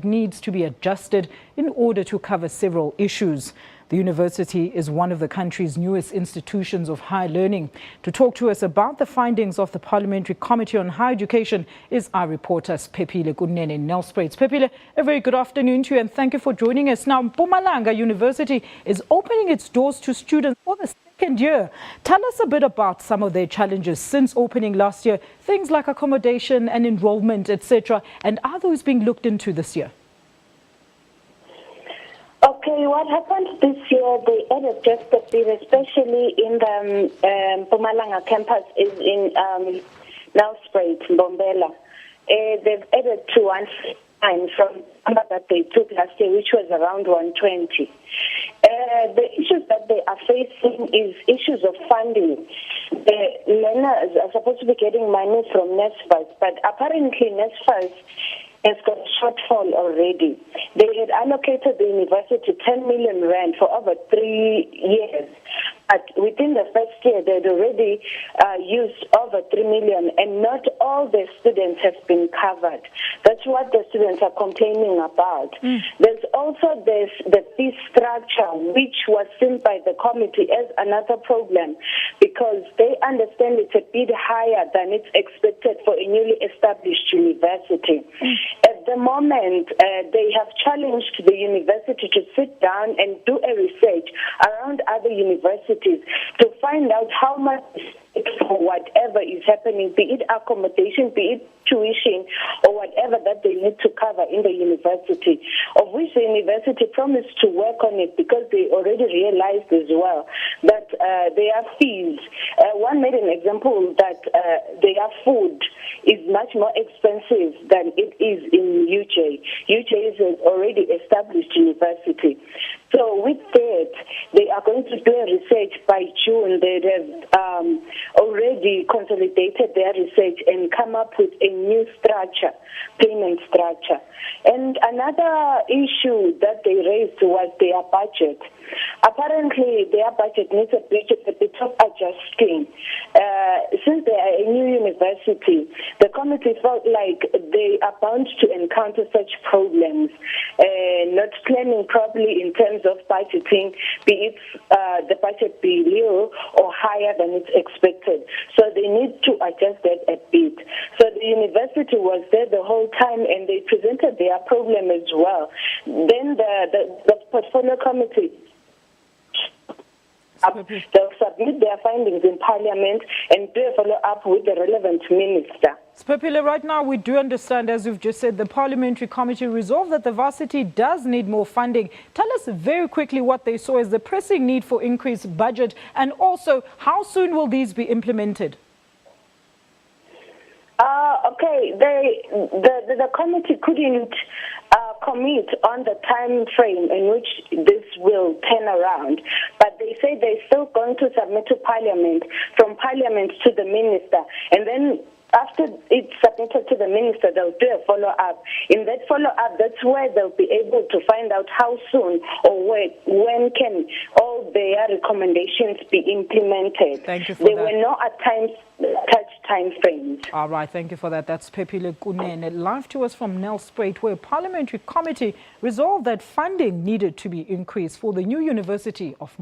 needs to be adjusted in order to cover several issues. The university is one of the country's newest institutions of higher learning. To talk to us about the findings of the Parliamentary Committee on Higher Education is our reporter Pepile Kunene in Nelspruit. Pepile, a very good afternoon to you and thank you for joining us. Now, Mpumalanga University is opening its doors to students for the second year. Tell us a bit about some of their challenges since opening last year, things like accommodation and enrollment, etc. And are those being looked into this year? Okay, what happened this year, they added just a bit, especially in the Mpumalanga campus is in Nelspruit, Mbombela. They've added to one fine from the number that they took last year, which was around 120. The issues that they are facing is issues of funding. The learners are supposed to be getting money from NSFAS, but apparently NSFAS has got a shortfall already. They had allocated the university 10 million rand for over 3 years. But within the first year, they had already used over 3 million, and not all the students have been covered. That's what the students are complaining about. There's also the fee structure, which was seen by the committee as another problem, because they understand it's a bit higher than it's expected for a newly established university. At the moment, they have challenged the university to sit down and do a research around other universities to find out how much for whatever is happening, be it accommodation, be it tuition, or whatever that they need to cover in the university, of which the university promised to work on it because they already realized as well that their fees, one made an example that their food is much more expensive than it is in UJ. UJ is an already established university. So with that, they are going to do a research by June. They have already consolidated their research and come up with a new structure, payment structure. And another issue that they raised was their budget. Apparently, their budget needs a bit of adjusting. Since they are a new university, the committee felt like they are bound to encounter such problems, not planning properly in terms of budgeting, be it the budget be low or higher than it's expected. So they need to adjust that a bit. So the university was there the whole time and they presented their problem as well. Then the portfolio committee, they'll submit their findings in Parliament and do a follow-up with the relevant minister. Pepile, right now we do understand, as you've just said, the Parliamentary Committee resolved that the varsity does need more funding. Tell us very quickly what they saw as the pressing need for increased budget, and also how soon will these be implemented? Okay, the committee couldn't commit on the time frame in which this will turn around, but they say they're still going to submit to Parliament, from Parliament to the minister, and then after it's submitted to the minister, they'll do a follow-up. In that follow-up, that's where they'll be able to find out how soon or when can all their recommendations be implemented. Thank you for there that. Were no at times touch time frames. All right, thank you for that. That's Pepile Kunene, live to us from Nelspruit, where Parliamentary Committee resolved that funding needed to be increased for the new University of